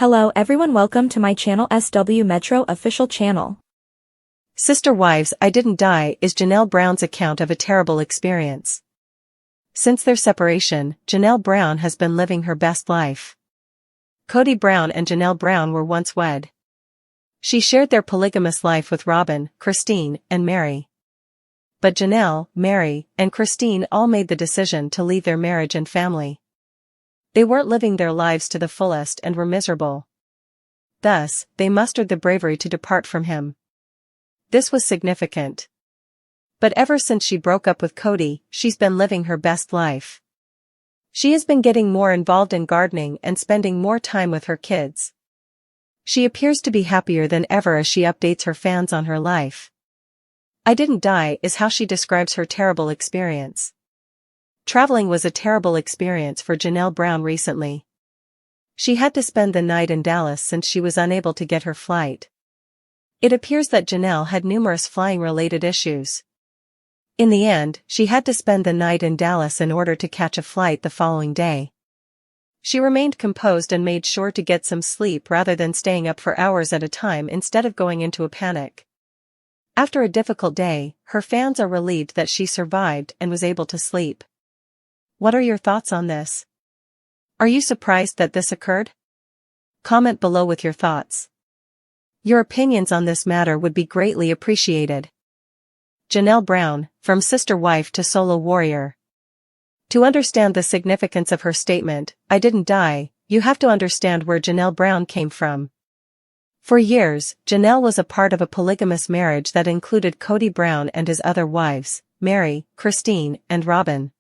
Hello everyone, welcome to my channel SW Metro official channel. Sister Wives I Didn't Die is Janelle Brown's account of a terrible experience. Since their separation, Janelle Brown has been living her best life. Kody Brown and Janelle Brown were once wed. She shared their polygamous life with Robyn, Christine, and Meri. But Janelle, Meri, and Christine all made the decision to leave their marriage and family. They weren't living their lives to the fullest and were miserable. Thus, they mustered the bravery to depart from him. This was significant. But ever since she broke up with Kody, she's been living her best life. She has been getting more involved in gardening and spending more time with her kids. She appears to be happier than ever as she updates her fans on her life. I didn't die is how she describes her terrible experience. Traveling was a terrible experience for Janelle Brown recently. She had to spend the night in Dallas since she was unable to get her flight. It appears that Janelle had numerous flying-related issues. In the end, she had to spend the night in Dallas in order to catch a flight the following day. She remained composed and made sure to get some sleep rather than staying up for hours at a time instead of going into a panic. After a difficult day, her fans are relieved that she survived and was able to sleep. What are your thoughts on this? Are you surprised that this occurred? Comment below with your thoughts. Your opinions on this matter would be greatly appreciated. Janelle Brown, from sister wife to solo warrior. To understand the significance of her statement, "I didn't die," you have to understand where Janelle Brown came from. For years, Janelle was a part of a polygamous marriage that included Kody Brown and his other wives, Meri, Christine, and Robyn.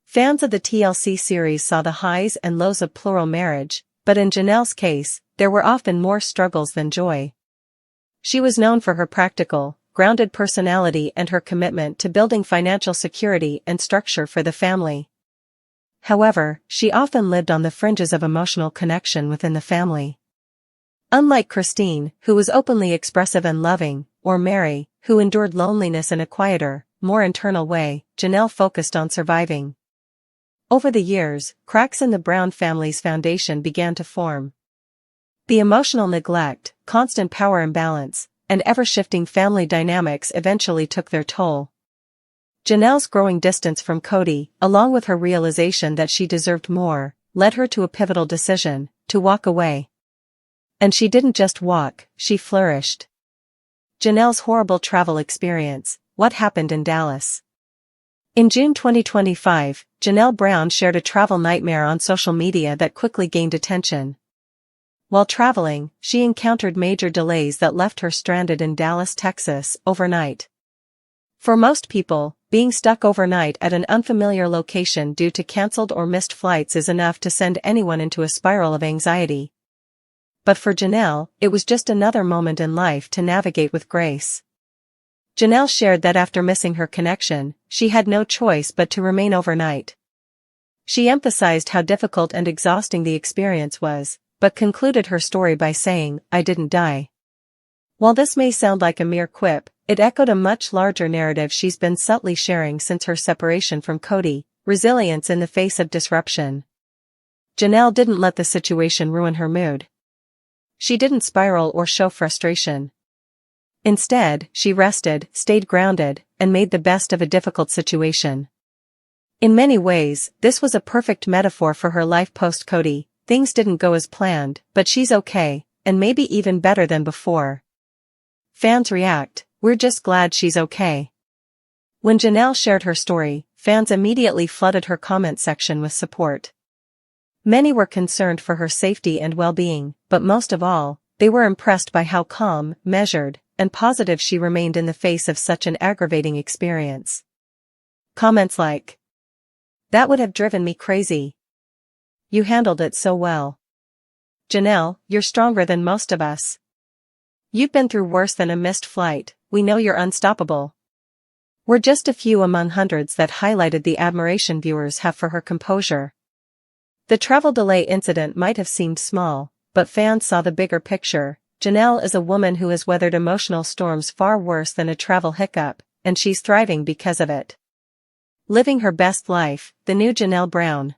Fans of the TLC series saw the highs and lows of plural marriage, but in Janelle's case, there were often more struggles than joy. She was known for her practical, grounded personality and her commitment to building financial security and structure for the family. However, she often lived on the fringes of emotional connection within the family. Unlike Christine, who was openly expressive and loving, or Meri, who endured loneliness in a quieter, more internal way, Janelle focused on surviving. Over the years, cracks in the Brown family's foundation began to form. The emotional neglect, constant power imbalance, and ever-shifting family dynamics eventually took their toll. Janelle's growing distance from Kody, along with her realization that she deserved more, led her to a pivotal decision: to walk away. And she didn't just walk, she flourished. Janelle's horrible travel experience: what happened in Dallas? In June 2025, Janelle Brown shared a travel nightmare on social media that quickly gained attention. While traveling, she encountered major delays that left her stranded in Dallas, Texas, overnight. For most people, being stuck overnight at an unfamiliar location due to canceled or missed flights is enough to send anyone into a spiral of anxiety. But for Janelle, it was just another moment in life to navigate with grace. Janelle shared that after missing her connection, she had no choice but to remain overnight. She emphasized how difficult and exhausting the experience was, but concluded her story by saying, "I didn't die." While this may sound like a mere quip, it echoed a much larger narrative she's been subtly sharing since her separation from Kody: resilience in the face of disruption. Janelle didn't let the situation ruin her mood. She didn't spiral or show frustration. Instead, she rested, stayed grounded, and made the best of a difficult situation. In many ways, this was a perfect metaphor for her life post-Kody. Things didn't go as planned, but she's okay, and maybe even better than before. Fans react: "We're just glad she's okay." When Janelle shared her story, fans immediately flooded her comment section with support. Many were concerned for her safety and well-being, but most of all, they were impressed by how calm, measured, and positive she remained in the face of such an aggravating experience. Comments like, "That would have driven me crazy. You handled it so well. Janelle, you're stronger than most of us. You've been through worse than a missed flight, we know you're unstoppable," were just a few among hundreds that highlighted the admiration viewers have for her composure. The travel delay incident might have seemed small, but fans saw the bigger picture. Janelle is a woman who has weathered emotional storms far worse than a travel hiccup, and she's thriving because of it. Living her best life, the new Janelle Brown.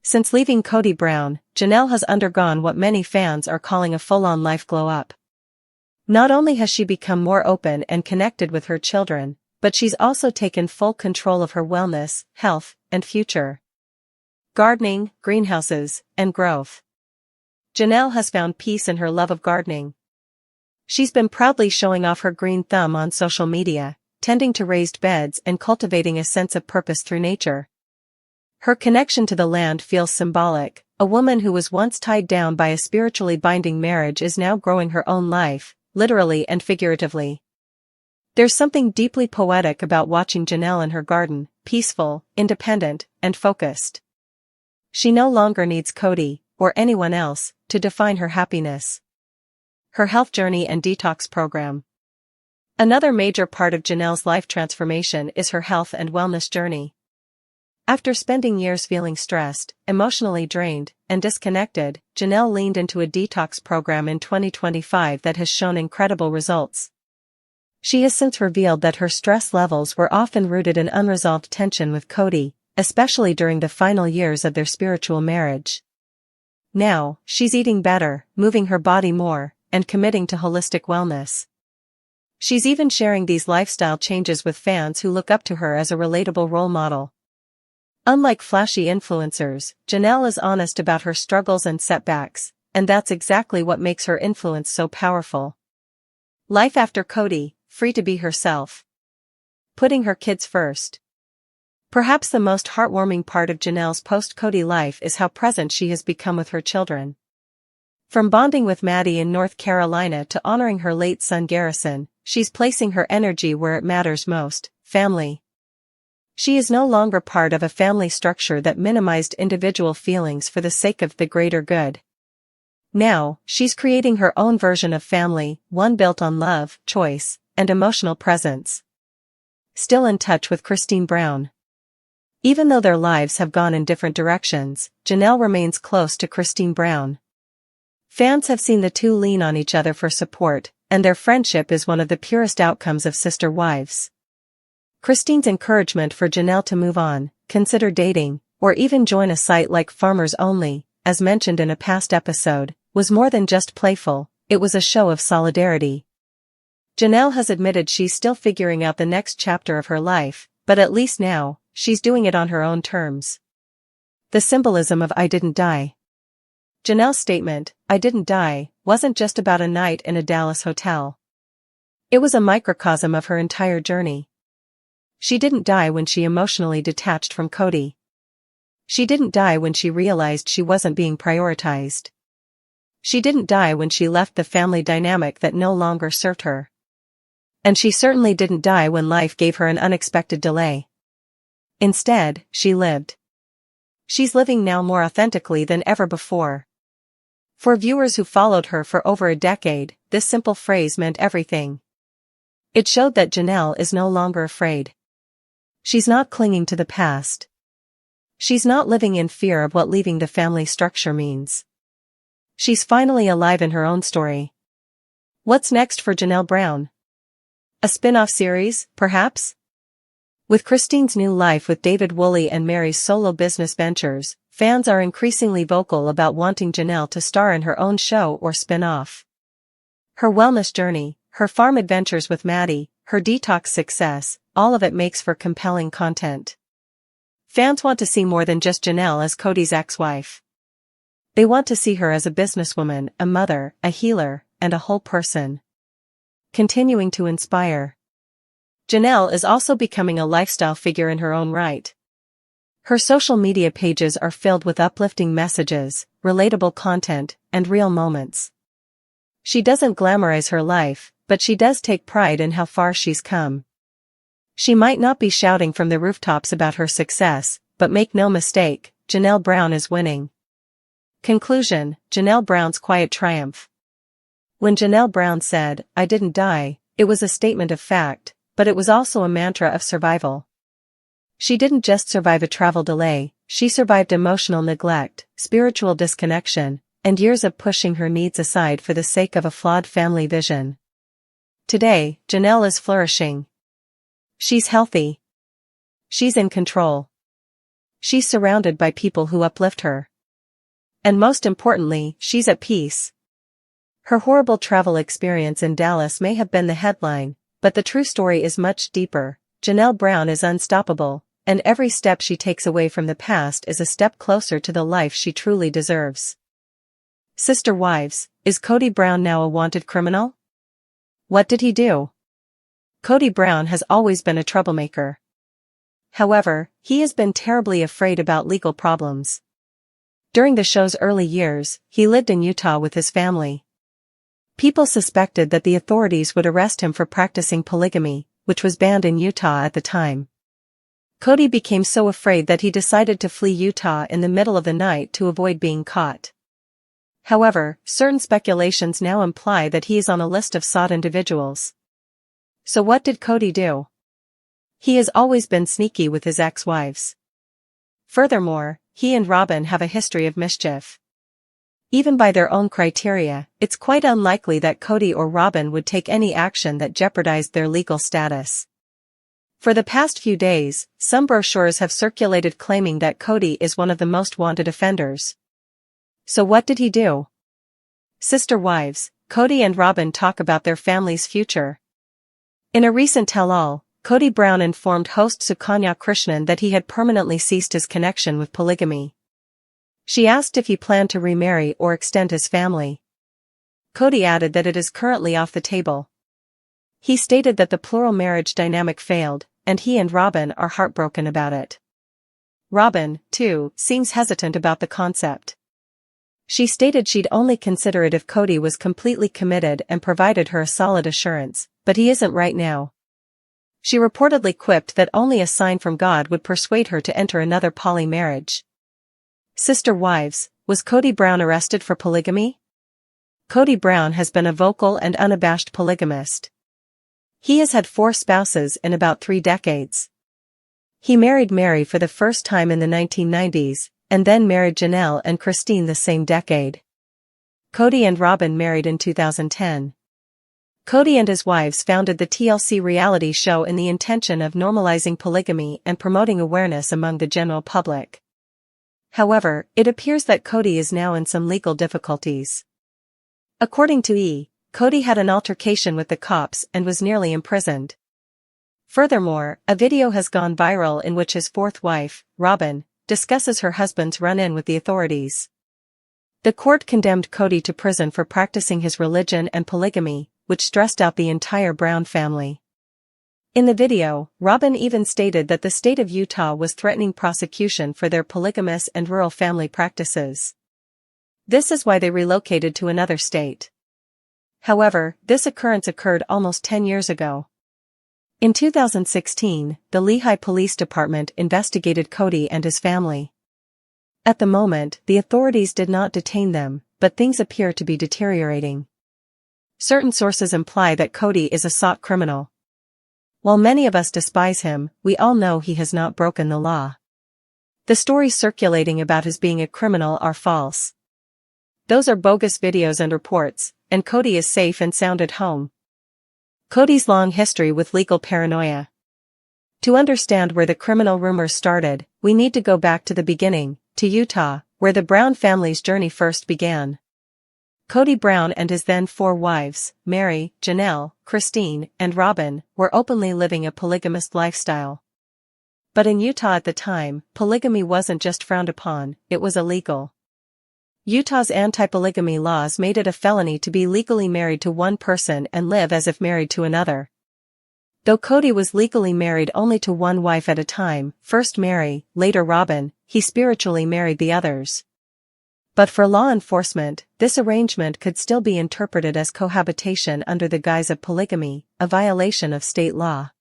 Since leaving Kody Brown, Janelle has undergone what many fans are calling a full-on life glow-up. Not only has she become more open and connected with her children, but she's also taken full control of her wellness, health, and future. Gardening, greenhouses, and growth. Janelle has found peace in her love of gardening. She's been proudly showing off her green thumb on social media, tending to raised beds and cultivating a sense of purpose through nature. Her connection to the land feels symbolic. A woman who was once tied down by a spiritually binding marriage is now growing her own life, literally and figuratively. There's something deeply poetic about watching Janelle in her garden, peaceful, independent, and focused. She no longer needs Kody, or anyone else, to define her happiness. Her health journey and detox program. Another major part of Janelle's life transformation is her health and wellness journey. After spending years feeling stressed, emotionally drained, and disconnected, Janelle leaned into a detox program in 2025 that has shown incredible results. She has since revealed that her stress levels were often rooted in unresolved tension with Kody, especially during the final years of their spiritual marriage. Now, she's eating better, moving her body more, and committing to holistic wellness. She's even sharing these lifestyle changes with fans who look up to her as a relatable role model. Unlike flashy influencers, Janelle is honest about her struggles and setbacks, and that's exactly what makes her influence so powerful. Life after Kody, free to be herself. Putting her kids first. Perhaps the most heartwarming part of Janelle's post-Kody life is how present she has become with her children. From bonding with Maddie in North Carolina to honoring her late son Garrison, she's placing her energy where it matters most, family. She is no longer part of a family structure that minimized individual feelings for the sake of the greater good. Now, she's creating her own version of family, one built on love, choice, and emotional presence. Still in touch with Christine Brown. Even though their lives have gone in different directions, Janelle remains close to Christine Brown. Fans have seen the two lean on each other for support, and their friendship is one of the purest outcomes of sister wives. Christine's encouragement for Janelle to move on, consider dating, or even join a site like Farmers Only, as mentioned in a past episode, was more than just playful, it was a show of solidarity. Janelle has admitted she's still figuring out the next chapter of her life, but at least now, she's doing it on her own terms. The symbolism of "I didn't die." Janelle's statement, "I didn't die," wasn't just about a night in a Dallas hotel. It was a microcosm of her entire journey. She didn't die when she emotionally detached from Kody. She didn't die when she realized she wasn't being prioritized. She didn't die when she left the family dynamic that no longer served her. And she certainly didn't die when life gave her an unexpected delay. Instead, she lived. She's living now more authentically than ever before. For viewers who followed her for over a decade, this simple phrase meant everything. It showed that Janelle is no longer afraid. She's not clinging to the past. She's not living in fear of what leaving the family structure means. She's finally alive in her own story. What's next for Janelle Brown? A spin-off series, perhaps? With Christine's new life with David Woolley and Meri's solo business ventures, fans are increasingly vocal about wanting Janelle to star in her own show or spin-off. Her wellness journey, her farm adventures with Maddie, her detox success, all of it makes for compelling content. Fans want to see more than just Janelle as Kody's ex-wife. They want to see her as a businesswoman, a mother, a healer, and a whole person. Continuing to inspire. Janelle is also becoming a lifestyle figure in her own right. Her social media pages are filled with uplifting messages, relatable content, and real moments. She doesn't glamorize her life, but she does take pride in how far she's come. She might not be shouting from the rooftops about her success, but make no mistake, Janelle Brown is winning. Conclusion, Janelle Brown's quiet triumph. When Janelle Brown said, "I didn't die," it was a statement of fact, but it was also a mantra of survival. She didn't just survive a travel delay, she survived emotional neglect, spiritual disconnection, and years of pushing her needs aside for the sake of a flawed family vision. Today, Janelle is flourishing. She's healthy. She's in control. she's surrounded by people who uplift her. And most importantly, she's at peace. Her horrible travel experience in Dallas may have been the headline, but the true story is much deeper. Janelle Brown is unstoppable, and every step she takes away from the past is a step closer to the life she truly deserves. Sister Wives, is Kody Brown now a wanted criminal? What did he do? Kody Brown has always been a troublemaker. However, he has been terribly afraid about legal problems. During the show's early years, he lived in Utah with his family. People suspected that the authorities would arrest him for practicing polygamy, which was banned in Utah at the time. Kody became so afraid that he decided to flee Utah in the middle of the night to avoid being caught. However, certain speculations now imply that he is on a list of sought individuals. So what did Kody do? He has always been sneaky with his ex-wives. Furthermore, he and Robyn have a history of mischief. Even by their own criteria, it's quite unlikely that Kody or Robyn would take any action that jeopardized their legal status. For the past few days, some brochures have circulated claiming that Kody is one of the most wanted offenders. So what did he do? Sister Wives, Kody and Robyn talk about their family's future. In a recent tell-all, Kody Brown informed host Sukanya Krishnan that he had permanently ceased his connection with polygamy. She asked if he planned to remarry or extend his family. Kody added that it is currently off the table. He stated that the plural marriage dynamic failed, and he and Robyn are heartbroken about it. Robyn, too, seems hesitant about the concept. She stated she'd only consider it if Kody was completely committed and provided her a solid assurance, but he isn't right now. She reportedly quipped that only a sign from God would persuade her to enter another poly marriage. Sister Wives, was Kody Brown arrested for polygamy? Kody Brown has been a vocal and unabashed polygamist. He has had 4 spouses in about 3 decades. He married Meri for the first time in the 1990s, and then married Janelle and Christine the same decade. Kody and Robyn married in 2010. Kody and his wives founded the TLC reality show in the intention of normalizing polygamy and promoting awareness among the general public. However, it appears that Kody is now in some legal difficulties. According to E! Kody had an altercation with the cops and was nearly imprisoned. Furthermore, a video has gone viral in which his 4th wife, Robyn, discusses her husband's run-in with the authorities. The court condemned Kody to prison for practicing his religion and polygamy, which stressed out the entire Brown family. In the video, Robyn even stated that the state of Utah was threatening prosecution for their polygamous and rural family practices. This is why they relocated to another state. However, this occurrence occurred almost 10 years ago. In 2016, the Lehigh Police Department investigated Kody and his family. At the moment, the authorities did not detain them, but things appear to be deteriorating. Certain sources imply that Kody is a sought criminal. While many of us despise him, we all know he has not broken the law. The stories circulating about his being a criminal are false. Those are bogus videos and reports, and Kody is safe and sound at home. Kody's long history with legal paranoia. To understand where the criminal rumors started, we need to go back to the beginning, to Utah, where the Brown family's journey first began. Kody Brown and his then 4 wives, Meri, Janelle, Christine, and Robyn, were openly living a polygamous lifestyle. But in Utah at the time, polygamy wasn't just frowned upon, it was illegal. Utah's anti-polygamy laws made it a felony to be legally married to one person and live as if married to another. Though Kody was legally married only to one wife at a time, first Meri, later Robyn, he spiritually married the others. But for law enforcement, this arrangement could still be interpreted as cohabitation under the guise of polygamy, a violation of state law.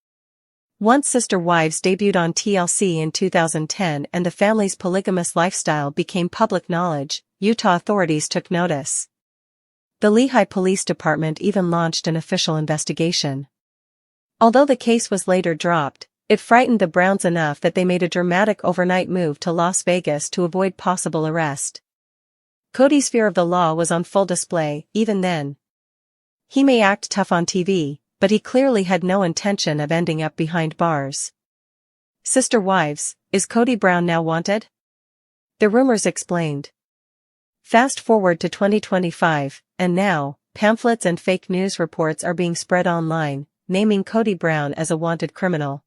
Once Sister Wives debuted on TLC in 2010 and the family's polygamous lifestyle became public knowledge, Utah authorities took notice. The Lehigh Police Department even launched an official investigation. Although the case was later dropped, it frightened the Browns enough that they made a dramatic overnight move to Las Vegas to avoid possible arrest. Kody's fear of the law was on full display, even then. He may act tough on TV, but he clearly had no intention of ending up behind bars. Sister wives, is Kody Brown now wanted? The rumors explained. Fast forward to 2025, and now, pamphlets and fake news reports are being spread online, naming Kody Brown as a wanted criminal.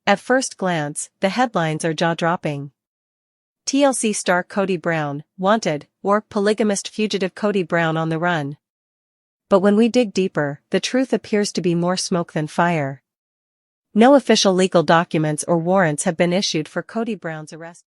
At first glance, the headlines are jaw-dropping. TLC star Kody Brown, wanted, or polygamist fugitive Kody Brown on the run. But when we dig deeper, the truth appears to be more smoke than fire. No official legal documents or warrants have been issued for Kody Brown's arrest.